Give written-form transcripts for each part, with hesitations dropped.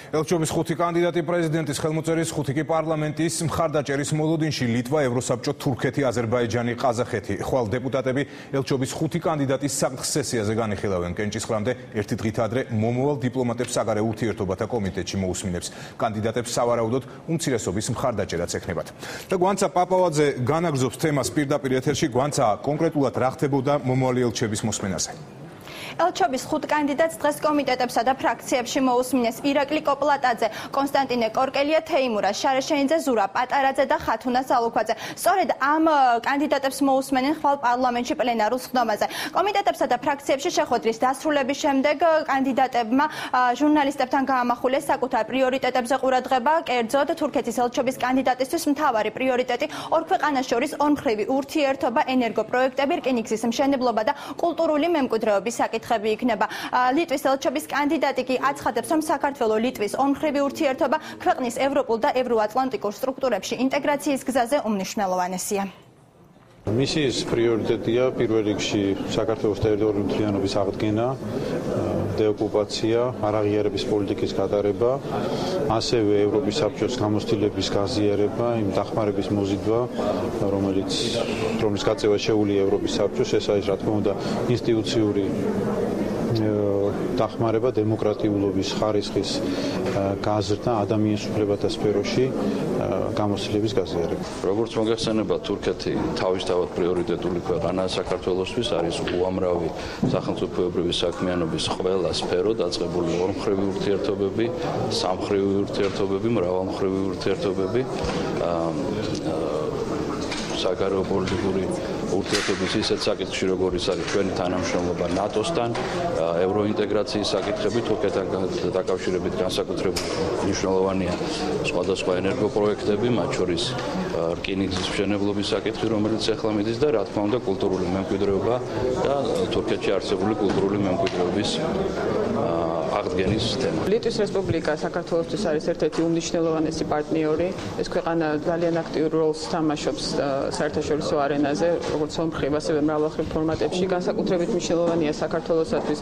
ელჩობის 5 კანდიდატი პრეზიდენტის ხელმოწერის 5 კი პარლამენტის მხარდაჭერის მოლოდინში ლიტვა, ევროსაბჭო, თურქეთი, აზერბაიჯანი, ყაზახეთი. ხვალ დეპუტატები ელჩობის 5 კანდიდატის საკითხ სესიაზე განიხილავენ. კენჭისყრამდე ერთი დღით ადრე მომავალ დიპლომატებს საგარეო ურთიერთობათა კომიტეტში მოусმინებს. კანდიდატებს სავარაუდოდ უმცირესობის მხარდაჭერაც ექნებათ. და გვანცა პაპავაძე განაგრძობს თემას პირდაპირ ეთერში. გვანცა კონკრეტულად რა ხდებოდა მომავალი ელჩების მოსმენაზე. ელჩობის 5 კანდიდატს დღეს კომიტეტებსა და ფრაქციებში მოусმინეს ირაკლი კოპლატაძე, კონსტანტინე კორკელია, თეიმურა შარეშენიძე, ზურა პატარაძე და ხათუნა სალუქვაძე. სწორედ ამ კანდიდატებს მოусმენენ ხვალ პარლამენტში პლენარულ სხდომაზე. კომიტეტებსა და ფრაქციებში შეხვედრის დასრულების შემდეგ კანდიდატებმა ჟურნალისტებთან გაამახვილეს საკუთარ პრიორიტეტებზე ყურადღება, კერძოდ თურქეთის ელჩობის კანდიდატისთვის მთავარი პრიორიტეტი ორ ქვეყანას შორის ორმხრივი ურთიერთობა, ენერგოპროექტები, რკინიგზის მშენებლობა და კულტურული მემკვიდრეობის საკითხი იქნება. ლიტვის ელჩობის კანდიდატი კი აცხადებს, რომ საქართველოს ლიტვის ორმხრივი ურთიერთობა ქვეყნის ევროპულ და ევროატლანტიკურ სტრუქტურებში ინტეგრაციის გზაზე უმნიშვნელოვანესია. მისიის პრიორიტეტია პირველ რიგში საქართველოს ტერიტორიული მთლიანობის აღდგენა, დეოკუპაცია, არაღიარების პოლიტიკის გატარება, ასევე ევროპის საბჭოს გამოცდილების გაზიარება, იმ დახმარების მოზიდვა, რომლის გაწევა შეუძლია ევროპის საბჭოს, ეს არის რა თქმა უნდა ინსტიტუციური დახმარება, დემოკრატიულობის ხარისხის გაზრდა, ადამიანის უფლებათა სფეროში გამოცდილების გაზიარება. როგორც მოგეხსენება, თურქეთი თავისთავად პრიორიტეტული ქვეყანაა საქართველოსთვის, არის უამრავი სახელმწიფოებრივი საქმიანობის ყველა სფერო დაწყებული ორმხრივი ურთიერთობები, სამხრივი ურთიერთობები, მრავალმხრივი ურთიერთობები, საგარეო პოლიტიკური ურთიერთობის ისეთ საკითხში, როგორიც არის ჩვენი თანამშრომლობა ნატოსთან, ევროინტეგრაციის საკითხები, თურქეთთან დაკავშირებით განსაკუთრებით მნიშვნელოვანია სხვადასხვა ენერგოპროექტები, მათ შორის რკინიგზის მშენებლობის საკითხი, რომელიც ახლა მიდის და რა თქმა უნდა კულტურული მემკვიდრეობა და თურქეთში არსებული კულტურული მემკვიდრეობის აღდგენის თემა. ლიტვის რესპუბლიკა საქართველოსთვის არის ერთ-ერთი უმნიშვნელოვანესი პარტნიორი. ეს ქვეყანა ძალიან აქტიურ როლს თამაშობს საერთაშორისო არენაზე, როგორც ორმხრივ, ასევე მრავალმხრივ ფორმატებში. განსაკუთრებით მნიშვნელოვანია საქართველოსთვის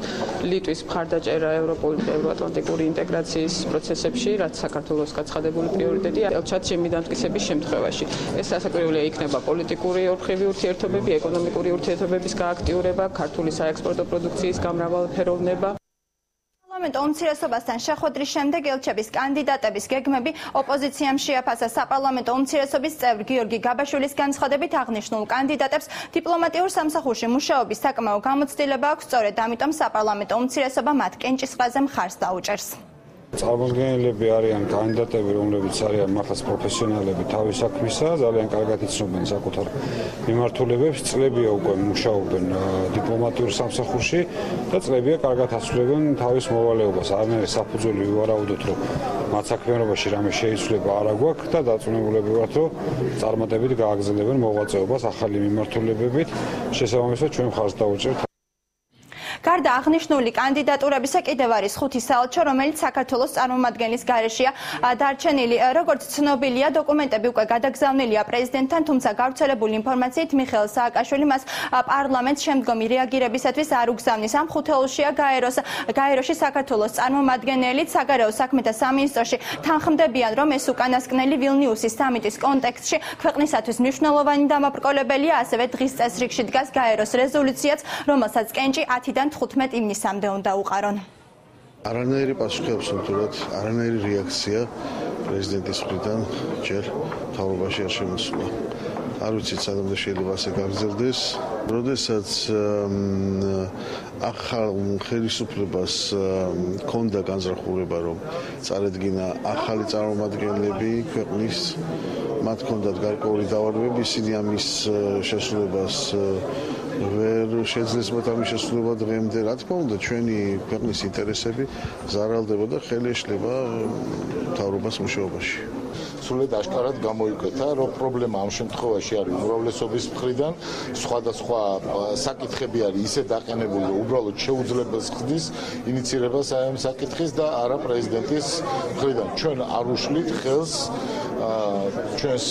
ლიტვის მხარდაჭერა ევროპული და ევროატლანტიკური ინტეგრაციის პროცესებში, რაც საქართველოს გაცხადებული პრიორიტეტია ელჩატში მიდამტკიცების შემთხვევაში. ეს ასაკურველია იქნება პოლიტიკური ორმხრივი ურთიერთობები, ეკონომიკური ურთიერთობების გააქტიურება, ქართული საექსპორტო პროდუქციის გამრავალფეროვნება. პარლამენტ უმცირესობასთან შეხვედრის შემდეგ ელჩების კანდიდატების გეგმები ოპოზიციამ შეაფასა. საპარლამენტო უმცირესობის წევრი გიორგი გაბაშვილის განცხადებით აღნიშნულ კანდიდატებს დიპლომატიურ სამსახურში მუშაობის საკმაო გამოცდილება აქვს, სწორედ ამიტომ საპარლამენტო უმცირესობა მათ კენჭისყრაზე მხარს დაუჭერს. წარმომადგენლები არიან კანდიდატები, რომლებიც არიან მართლაც პროფესიონალები თავის საქმისა, ძალიან კარგად იცნობენ საკუთარ მიმართულებებს, წლებია უკვე მუშაობენ დიპლომატიურ სამსახურში და წლებია კარგად ასრულებენ თავის მოვალეობას. არანაირი საფუძველი ვარაუდოთ, რომ მათ საქმიანობაში რამე შეიცვლება არ აგვაქვს და დაწუნებულები ვართ, რომ წარმატებით გააგრძელებენ მოღვაწეობას ახალი მიმართულებებით. შესაბამისად ჩვენ მხარს დავუჭერთ. გარდა აღნიშნული კანდიდატურებისა კიდევ არის 5 საელჩო, რომელიც საქართველოს წარმომადგენლის გარეშეა დარჩენილი. როგორც ცნობილია, დოკუმენტები უკვე გადაგზავნილია პრეზიდენტთან, თუმცა გავრცელებული ინფორმაციით მიხეილ სააკაშვილი მას პარლამენტს შემდგომი რეაგირებისათვის არ უგზავნის. ამ 5 ელჩია გაეროში საქართველოს წარმომადგენელიც საგარეო საქმეთა სამინისტროში თანხმდებიან, რომ ეს უკანასკნელი ვილნიუსის სამიტის კონტექსტში ქვეყნისათვის მნიშვნელოვანი დამაბრკოლებელია, ასევე დღის წესრიგში დგას გაეროს რეზოლუციაც, რომელსაც კენჭი 10-დან 15 ივნისამდე უნდა უყარონ. არანაირი პასუხი აბსოლუტურად, არანაირი რეაქცია პრეზიდენტის მხრიდან ჯერ მთავრობაში არ შემოსულა. არ ვიცით, სადამდე შეიძლება ასე გაგრძელდეს. როდესაც ახალ ხელისუფლებას ჰქონდა განზრახულება, რომ წარედგინა ახალი წარმომადგენლები ქვეყნის, მათ ჰქონდათ გარკვეული დავალებები, ისინი ამის შესრულებას ვერ შეძლეს მათ ამის შესრულება დღემდე. რა თქმა უნდა, ჩვენი ქვეყნის ინტერესები ზარალდებოდა, ხელი ეშლება მთავრობას მუშაობაში. სრულად აშკარად გამოიკვეთა, რომ პრობლემა ამ შემთხვევაში არის უმრავლესობის მხრიდან, სხვადასხვა საკითხები არის ისე დაყენებული, რომ უბრალოდ შეუძლებელს ხდის ინიცირებას ამ საკითხის და არა პრეზიდენტის მხრიდან. ჩვენ არ უშლით ხელს ჩვენს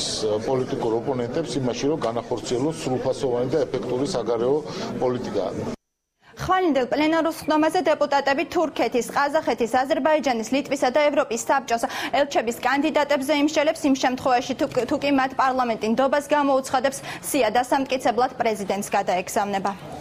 პოლიტიკურ ოპონენტებს იმაში, რომ განახორციელოს სრულფასოვანი და ეფექტური საგარეო პოლიტიკა. ხვალინდელ პლენარულ ხდომაზე დეპუტატები თურქეთის, ყაზახეთის, აზერბაიჯანის, ლიტვისა და ევროპის საბჭოს ელჩების კანდიდატებზე იმსჯელებს იმ შემთხვევაში თუ კი მათ პარლამენტი ნდობას გამოუცხადებს სია დასამტკიცებლად პრეზიდენტს გადაეგზავნება.